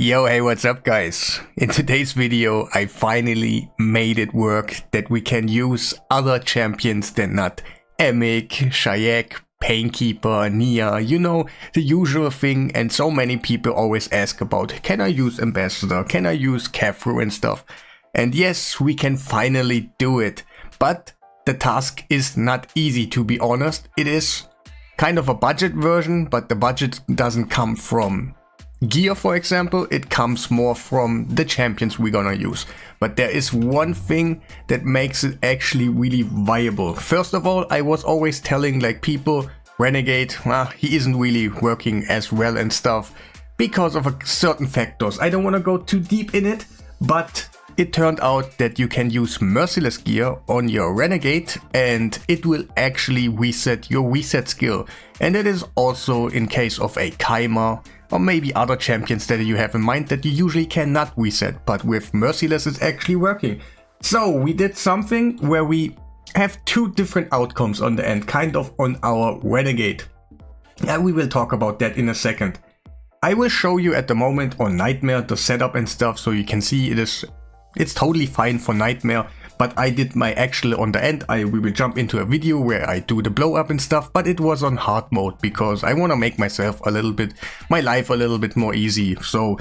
Yo, hey, what's up guys? In today's video, I finally made it work that we can use other champions than not Emic, Shayak, Painkeeper, Nia, you know, the usual thing, and so many people always ask about, can I use Ambassador, can I use Kefru and stuff? And yes, we can finally do it, but the task is not easy, to be honest. It is kind of a budget version, but the budget doesn't come from gear, for example. It comes more from the champions we're gonna use. But there is one thing that makes it actually really viable. First of all, I was always telling like people, Renegade, he isn't really working as well and stuff because of certain factors. I don't want to go too deep in it, but it turned out that you can use Merciless gear on your Renegade and it will actually reset your reset skill. And that is also in case of a Kai'Ma or maybe other champions that you have in mind that you usually cannot reset, but with Merciless it's actually working. So we did something where we have two different outcomes on the end, kind of on our Renegade. And we will talk about that in a second. I will show you at the moment on Nightmare the setup and stuff, so you can see it's totally fine for Nightmare, but I did my actual on the end. We will jump into a video where I do the blow up and stuff, but it was on hard mode because I want to make myself my life a little bit more easy. So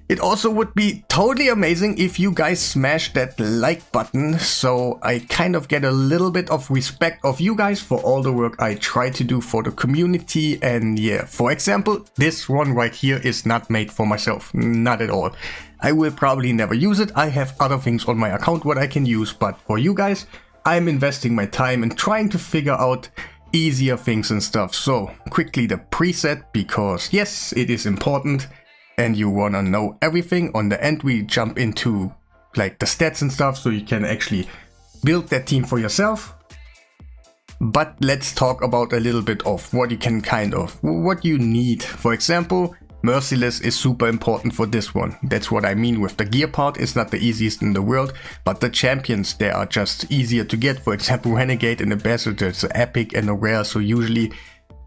it also would be totally amazing if you guys smash that like button, so I kind of get a little bit of respect of you guys for all the work I try to do for the community. And yeah, for example, this one right here is not made for myself, not at all. I will probably never use it. I have other things on my account what I can use, but for you guys, I'm investing my time and trying to figure out easier things and stuff. So quickly the preset, because yes, it is important and you wanna know everything. On the end we jump into like the stats and stuff so you can actually build that team for yourself. But let's talk about a little bit of what you can what you need. For example, Merciless is super important for this one. That's what I mean with the gear part. It's not the easiest in the world, but the champions, they are just easier to get. For example, Renegade and Ambassador, it's epic and a rare, so usually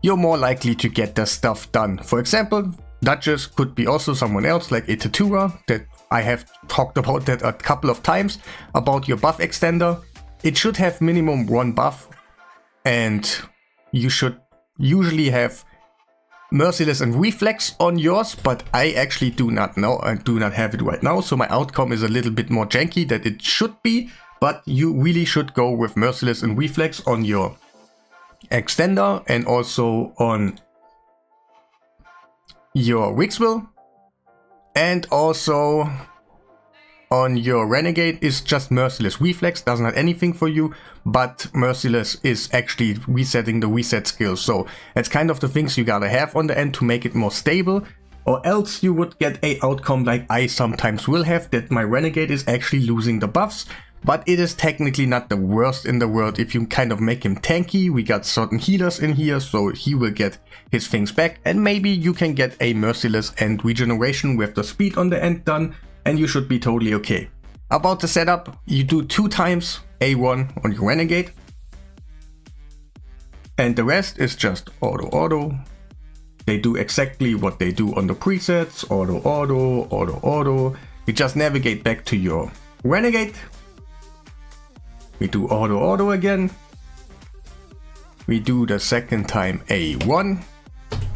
you're more likely to get the stuff done. For example, Duchess could be also someone else like Itatura, that I have talked about that a couple of times, about your buff extender. It should have minimum one buff, and you should usually have Merciless and Reflex on yours, but I actually do not know. I do not have it right now, so my outcome is a little bit more janky than it should be, but you really should go with Merciless and Reflex on your extender and also on your Wixwell, and also on your Renegade is just Merciless. Reflex doesn't have anything for you, but Merciless is actually resetting the reset skill. So that's kind of the things you gotta have on the end to make it more stable, or else you would get a outcome like I sometimes will have, that my Renegade is actually losing the buffs. But it is technically not the worst in the world if you kind of make him tanky. We got certain healers in here, so he will get his things back, and maybe you can get a Merciless and regeneration with the speed on the end done, and you should be totally okay. About the setup, you do 2 times A1 on your Renegade, and the rest is just auto. They do exactly what they do on the presets, auto. You just navigate back to your Renegade. We do auto again. We do the second time A1,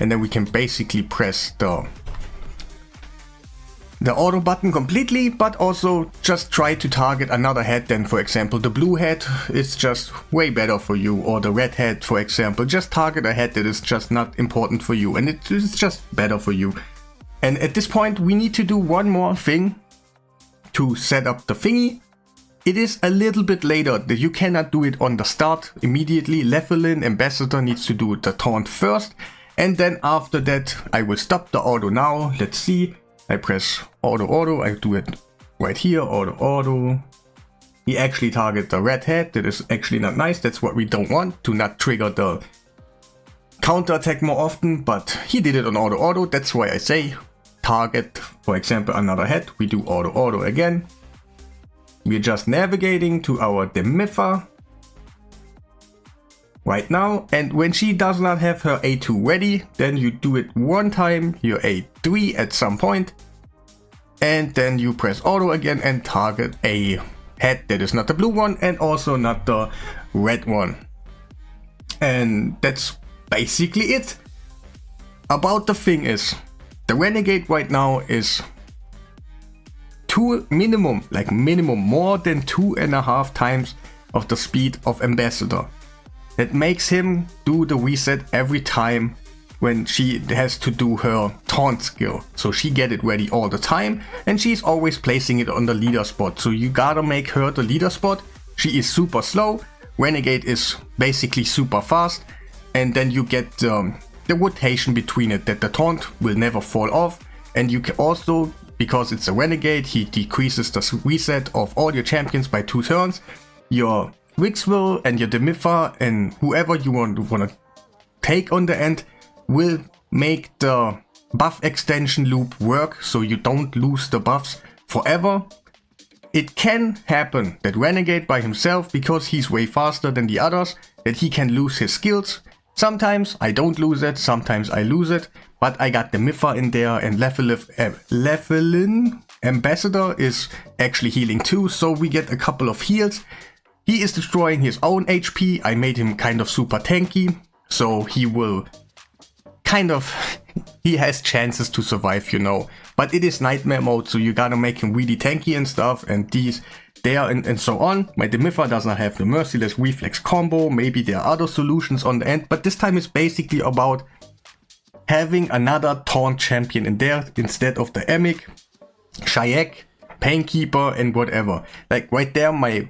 and then we can basically press the auto button completely, but also just try to target another head than, for example, the blue head. It's just way better for you, or the red head, for example. Just target a head that is just not important for you, and it is just better for you. And at this point, we need to do one more thing to set up the thingy. It is a little bit later, that you cannot do it on the start immediately. Levelin Ambassador needs to do the taunt first, and then after that I will stop the auto now. Let's see, I press auto, I do it right here, auto. He actually target the red head. That is actually not nice. That's what we don't want, to not trigger the counter attack more often, but he did it on auto. That's why I say target, for example, another head. We do auto again. We're just navigating to our Demiffa right now, and when she does not have her A2 ready, then you do it one time, your A3 at some point, and then you press auto again and target a head that is not the blue one and also not the red one. And that's basically it. About the thing is, the Renegade right now is minimum more than 2.5 times of the speed of Ambassador. That makes him do the reset every time when she has to do her taunt skill. So she get it ready all the time and she's always placing it on the leader spot. So you gotta make her the leader spot. She is super slow. Renegade is basically super fast. And then you get the rotation between it, that the taunt will never fall off. And you can also, because it's a Renegade, he decreases the reset of all your champions by 2 turns. Your Wixwell and your Demiffa and whoever you want to take on the end will make the buff extension loop work, so you don't lose the buffs forever. It can happen that Renegade by himself, because he's way faster than the others, that he can lose his skills. Sometimes I don't lose it, sometimes I lose it, but I got the Miffa in there, and Levelin Ambassador is actually healing too, so we get a couple of heals. He is destroying his own HP. I made him kind of super tanky, so he will he has chances to survive, you know. But it is nightmare mode, so you gotta make him really tanky and stuff, and and so on. My Demiffa does not have the Merciless Reflex combo. Maybe there are other solutions on the end, but this time it's basically about having another taunt champion in there instead of the Emic, Shayak, Painkeeper and whatever. Like right there, my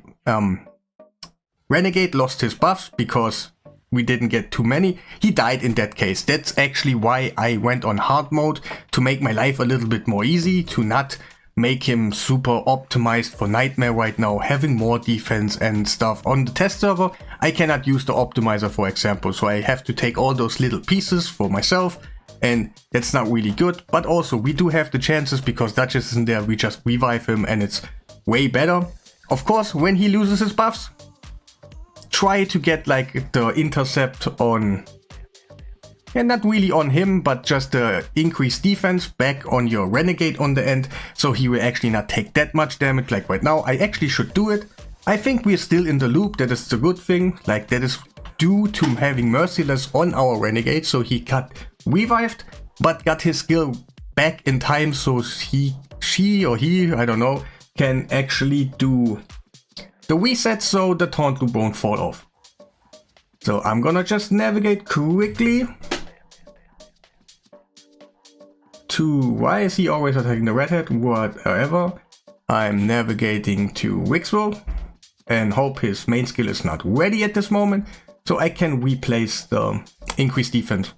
Renegade lost his buffs because we didn't get too many. He died in that case. That's actually why I went on hard mode, to make my life a little bit more easy, to not make him super optimized for Nightmare right now, having more defense and stuff. On the test server, I cannot use the optimizer, for example, so I have to take all those little pieces for myself, and that's not really good. But also, we do have the chances, because Duchess isn't there, we just revive him and it's way better. Of course, when he loses his buffs, try to get like the intercept on, and not really on him, but just the increased defense back on your Renegade on the end, so he will actually not take that much damage. Like right now, I actually should do it. I think we're still in the loop, that is the good thing. Like that is due to having Merciless on our Renegade, so he got revived, but got his skill back in time, so she or he, I don't know, can actually do the reset so the taunt loop won't fall off. So I'm gonna just navigate quickly to, why is he always attacking the redhead? Whatever. I'm navigating to Wixwell and hope his main skill is not ready at this moment, so I can replace the increased defense.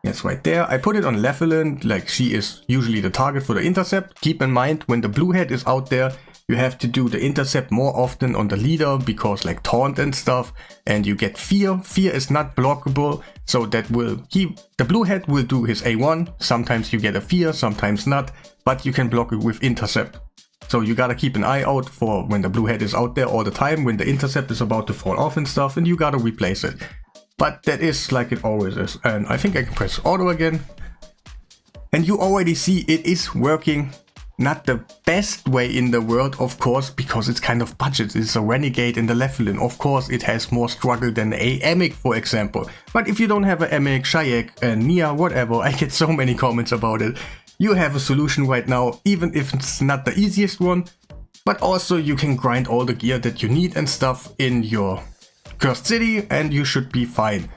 Yes, right there. I put it on Levelin, like she is usually the target for the intercept. Keep in mind, when the blue head is out there, you have to do the intercept more often on the leader, because like taunt and stuff, and you get fear. Fear is not blockable, so that will, the blue head will do his A1. Sometimes you get a fear, sometimes not, but you can block it with intercept. So you gotta keep an eye out for when the blue head is out there all the time, when the intercept is about to fall off and stuff, and you gotta replace it. But that is like it always is. And I think I can press auto again. And you already see it is working. Not the best way in the world, of course, because it's kind of budget. It's a Renegade in the Levelin. Of course, it has more struggle than a Emic, for example. But if you don't have an Emic, Shayak, Nia, whatever, I get so many comments about it. You have a solution right now, even if it's not the easiest one. But also you can grind all the gear that you need and stuff in your Cursed City, and you should be fine.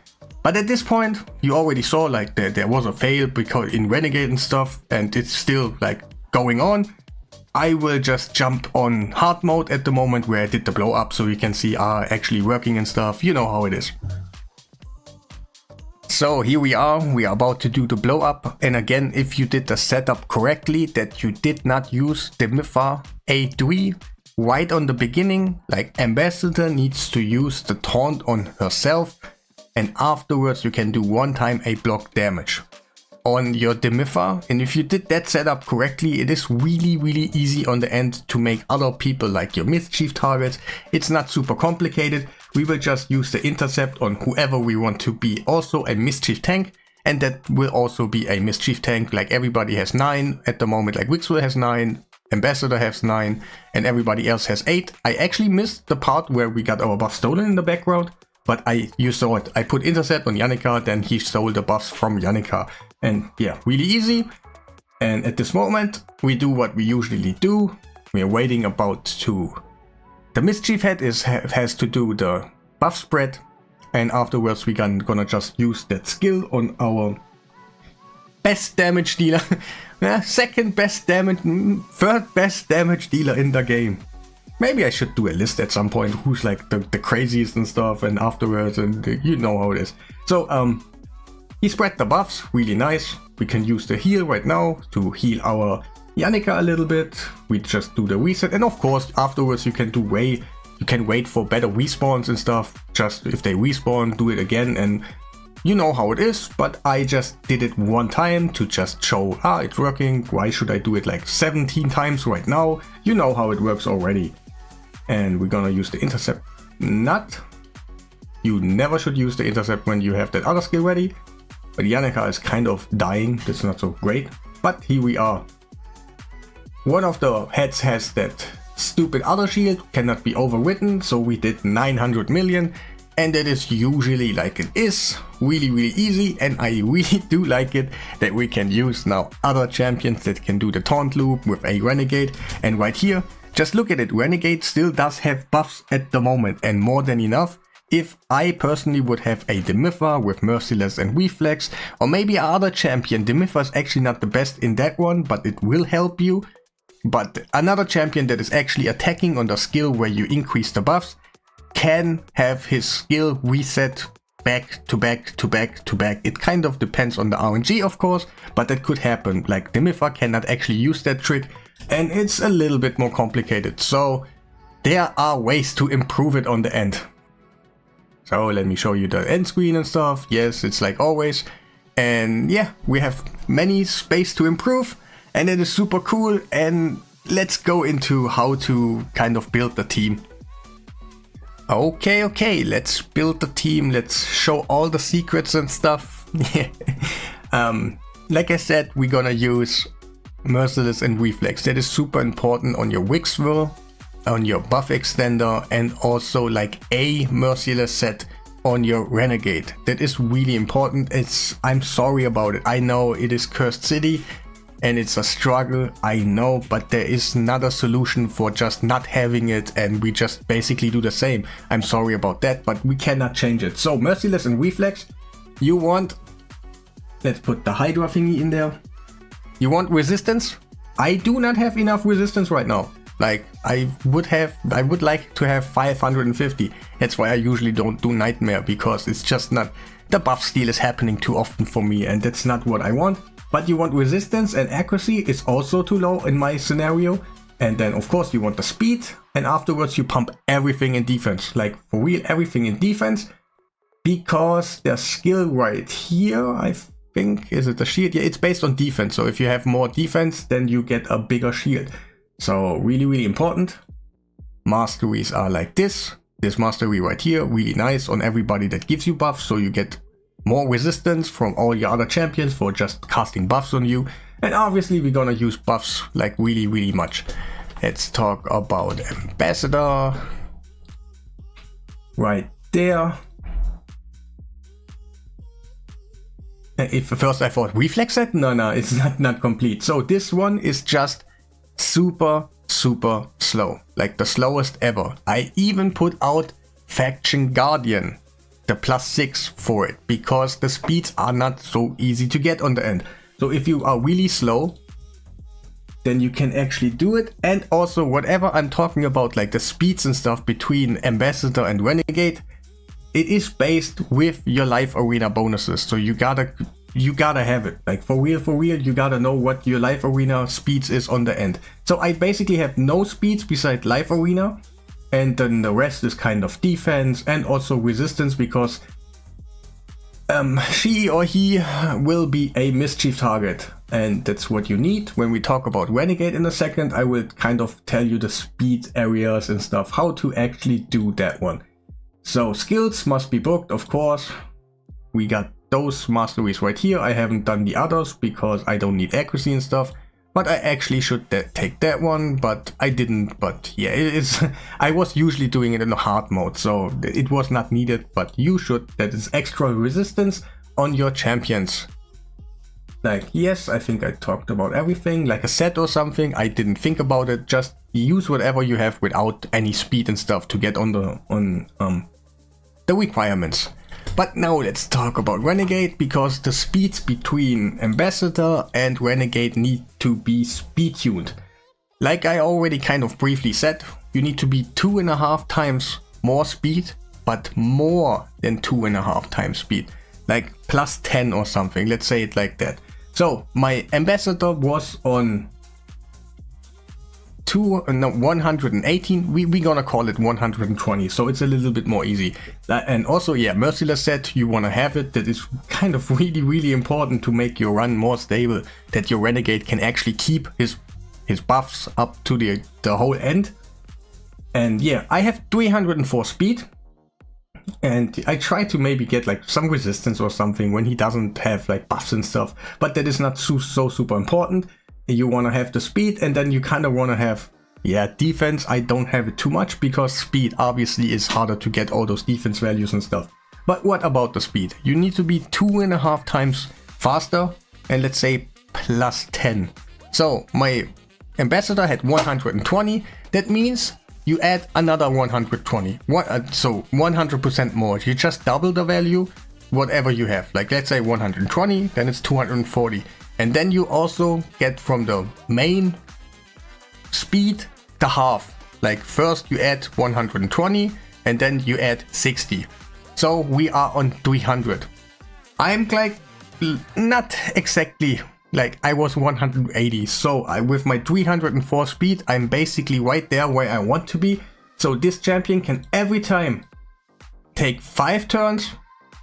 But at this point, you already saw like there was a fail because in Renegade and stuff, and it's still like going on. I will just jump on hard mode at the moment where I did the blow up, so you can see actually working and stuff. You know how it is. So here we are about to do the blow up, and again, if you did the setup correctly, that you did not use the Miffa A3 right on the beginning, like Ambassador needs to use the taunt on herself, and afterwards you can do one time a block damage on your Demiffa. And if you did that setup correctly, it is really easy on the end to make other people like your mischief targets. It's not super complicated. We will just use the intercept on whoever we want to be also a mischief tank, and that will also be a mischief tank. Like everybody has 9 at the moment, like Wixwell has 9, Ambassador has 9, and everybody else has 8. I actually missed the part where we got our buff stolen in the background, but you saw it. I put intercept on Yannica, then he stole the buffs from Yannica. And yeah, really easy. And at this moment, we do what we usually do. We are waiting about to... The mischief head has to do the buff spread. And afterwards we're gonna just use that skill on our best damage dealer. Second best damage, third best damage dealer in the game. Maybe I should do a list at some point who's like the craziest and stuff, and afterwards, and you know how it is. So he spread the buffs, really nice. We can use the heal right now to heal our Yannica a little bit. We just do the reset, and of course afterwards you can wait for better respawns and stuff. Just if they respawn, do it again, and you know how it is. But I just did it one time to just show, it's working. Why should I do it like 17 times right now? You know how it works already. And we're gonna use the intercept nut. You never should use the intercept when you have that other skill ready. But Yannica is kind of dying, that's not so great. But here we are. One of the heads has that stupid other shield, cannot be overwritten, so we did 900 million, and that is usually like it is, really easy. And I really do like it that we can use now other champions that can do the taunt loop with a renegade. And right here, just look at it, renegade still does have buffs at the moment, and more than enough. If I personally would have a Demiffer with Merciless and Reflex, or maybe other champion, Demiffer is actually not the best in that one, but it will help you. But another champion that is actually attacking on the skill where you increase the buffs can have his skill reset back to back to back to back. It kind of depends on the RNG, of course, but that could happen. Like Demiffer cannot actually use that trick, and it's a little bit more complicated. So there are ways to improve it on the end. So let me show you the end screen and stuff. Yes, it's like always. And yeah, we have many space to improve, and it is super cool. And let's go into how to kind of build the team. Okay, let's build the team. Let's show all the secrets and stuff. Like I said, we're gonna use Merciless and Reflex. That is super important on your Wixwell, on your buff extender, and also like a Merciless set on your Renegade. That is really important. I'm sorry about it. I know it is Cursed City and it's a struggle, I know, but there is not a solution for just not having it, and we just basically do the same. I'm sorry about that, but we cannot change it. So Merciless and Reflex, you want, let's put the Hydra thingy in there. You want resistance? I do not have enough resistance right now. Like I would like to have 550. That's why I usually don't do Nightmare, because it's just not, the buff steal is happening too often for me, and that's not what I want. But you want resistance, and accuracy is also too low in my scenario. And then of course you want the speed, and afterwards you pump everything in defense, like for real everything in defense, because the skill right here, I think, is it the shield? Yeah, it's based on defense. So if you have more defense, then you get a bigger shield. So really important. Masteries are like this. This mastery right here, really nice on everybody that gives you buffs, so you get more resistance from all your other champions for just casting buffs on you. And obviously we're gonna use buffs like really much. Let's talk about Ambassador. Right there. If first I thought Reflex set? No, it's not complete. So this one is just super slow, like the slowest ever. I even put out Faction Guardian, the +6 for it, because the speeds are not so easy to get on the end. So if you are really slow, then you can actually do it. And also whatever I'm talking about, like the speeds and stuff between Ambassador and Renegade, it is based with your life arena bonuses. So you gotta have it, like for real, you gotta know what your life arena speeds is on the end. So I basically have no speeds besides life arena, and then the rest is kind of defense and also resistance, because she or he will be a mischief target, and that's what you need. When we talk about Renegade in a second, I will kind of tell you the speed areas and stuff, how to actually do that one. So skills must be booked, of course. We got those masteries right here. I haven't done the others because I don't need accuracy and stuff. But I actually should take that one, but I didn't. But yeah, I was usually doing it in the hard mode, so it was not needed. But you should. That is extra resistance on your champions. Like, yes, I think I talked about everything. Like a set or something, I didn't think about it. Just use whatever you have without any speed and stuff to get on the requirements. But now let's talk about Renegade, because the speeds between Ambassador and Renegade need to be speed tuned. Like I already kind of briefly said, you need to be 2.5 times more speed, but more than 2.5 times speed. Like plus 10 or something, let's say it like that. So my Ambassador was on 118, we're gonna call it 120, so it's a little bit more easy. And also, yeah, Merciless set, you wanna have it. That is kind of really important to make your run more stable, that your Renegade can actually keep his buffs up to the whole end. And yeah, I have 304 speed, and I try to maybe get like some resistance or something when he doesn't have like buffs and stuff, but that is not so super important. You want to have the speed, and then you kind of want to have, yeah, defense. I don't have it too much because speed obviously is harder to get all those defense values and stuff. But what about the speed? You need to be 2.5 times faster, and let's say plus 10. So my Ambassador had 120. That means you add another 120. So 100% more. You just double the value, whatever you have. Like let's say 120, then it's 240. And then you also get from the main speed the half. Like first you add 120 and then you add 60. So we are on 300. I'm like not exactly, like I was 180. So with my 304 speed, I'm basically right there where I want to be. So this champion can every time take 5 turns.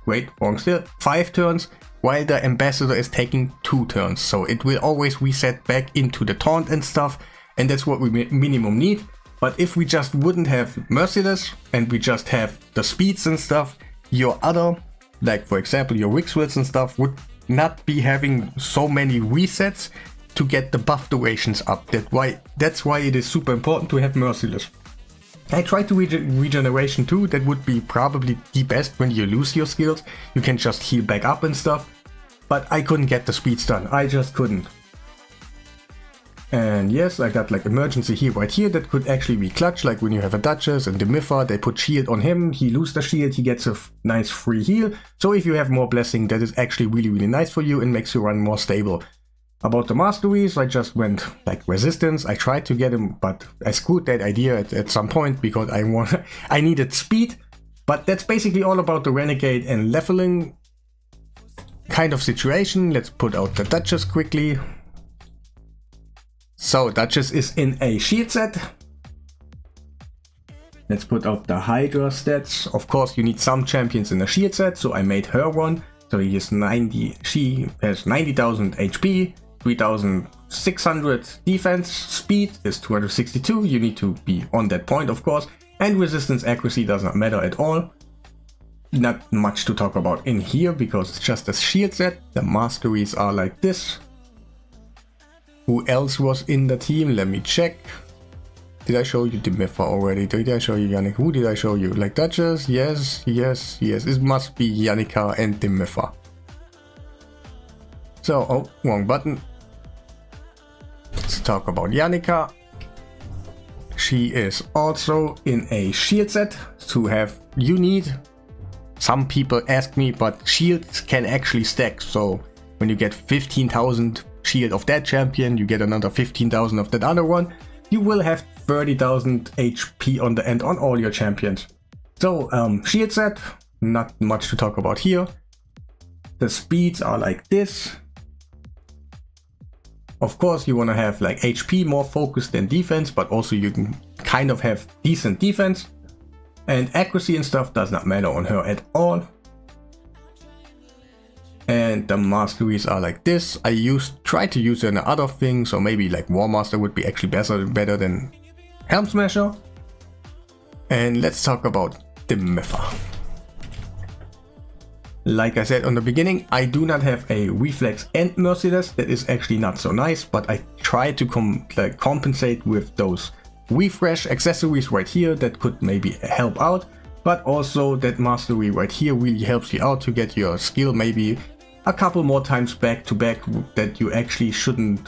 Wait, wrong still. 5 turns. While the Ambassador is taking 2 turns. So it will always reset back into the taunt and stuff, and that's what we minimum need. But if we just wouldn't have Merciless and we just have the speeds and stuff, your other, like for example your Wixwells and stuff, would not be having so many resets to get the buff durations up. That's why it is super important to have Merciless. I tried to regeneration too. That would be probably the best when you lose your skills. You can just heal back up and stuff. But I couldn't get the speeds done. I just couldn't. And yes, I got like emergency heal right here. That could actually be clutch. Like when you have a Duchess and the Miffa, they put shield on him. He loses the shield. He gets a nice free heal. So if you have more blessing, that is actually really nice for you and makes you run more stable. About the masteries, I just went like resistance. I tried to get him, but I screwed that idea at some point because I needed speed. But that's basically all about the Renegade and leveling kind of situation. Let's put out the Duchess quickly. So Duchess is in a shield set. Let's put out the Hydra stats. Of course, you need some champions in a shield set, so I made her one. So she has 90,000 HP. 3,600 defense, speed is 262, you need to be on that point of course, and resistance accuracy does not matter at all. Not much to talk about in here because it's just a shield set. The masteries are like this. Who else was in the team? Let me check. Did I show you the Miffa already? Did I show you Yannica? Who did I show you? Like Duchess? Yes. It must be Yannica and the Miffa. So, oh, wrong button. Let's talk about Yannica. She is also in a shield set to have. You need. Some people ask me, but shields can actually stack. So when you get 15,000 shield of that champion, you get another 15,000 of that other one. You will have 30,000 HP on the end on all your champions. So shield set, not much to talk about here. The speeds are like this. Of course, you want to have like HP more focused than defense, but also you can kind of have decent defense. And accuracy and stuff does not matter on her at all. And the masteries are like this. I tried to use other things, so maybe like War Master would be actually better than Helm Smasher. And let's talk about the Miffa. Like I said on the beginning, I do not have a reflex and merciless. That is actually not so nice, but I try to compensate with those refresh accessories right here that could maybe help out. But also that mastery right here really helps you out to get your skill maybe a couple more times back to back that you actually shouldn't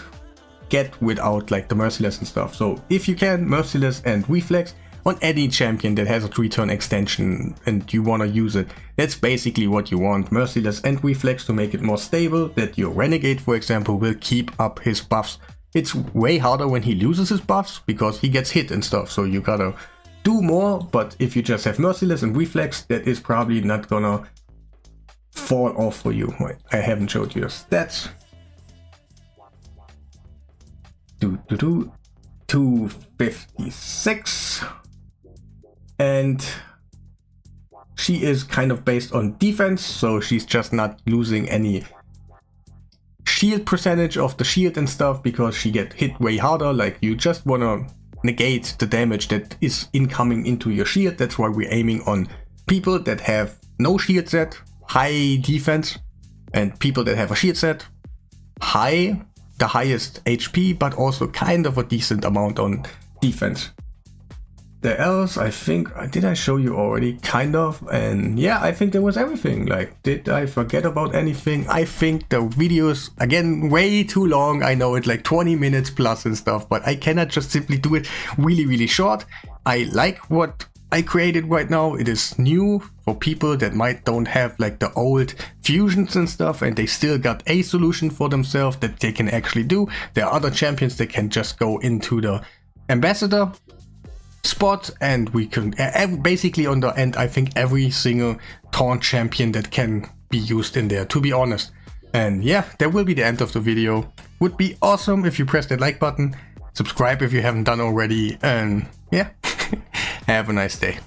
get without like the merciless and stuff. So if you can, merciless and reflex on any champion that has a 3-turn extension and you want to use it, that's basically what you want. Merciless and reflex to make it more stable, that your renegade for example will keep up his buffs. It's way harder when he loses his buffs because he gets hit and stuff, so you gotta do more. But if you just have merciless and reflex, that is probably not gonna fall off for you. Wait, I haven't showed you the stats. 256. And she is kind of based on defense, so she's just not losing any shield percentage of the shield and stuff because she get hit way harder. Like you just wanna negate the damage that is incoming into your shield. That's why we're aiming on people that have no shield set, high defense, and people that have a shield set, high, the highest HP, but also kind of a decent amount on defense. The else, I think, did I show you already? Kind of. And yeah, I think that was everything. Like, did I forget about anything? I think the video's, again, way too long. I know it's like 20 minutes plus and stuff, but I cannot just simply do it really short. I like what I created right now. It is new for people that don't have like the old fusions and stuff, and they still got a solution for themselves that they can actually do. There are other champions that can just go into the ambassador spot, and we can basically on the end, I think every single taunt champion that can be used in there, to be honest. And yeah, that will be the end of the video. Would be awesome if you press that like button, subscribe if you haven't done already, and yeah, have a nice day.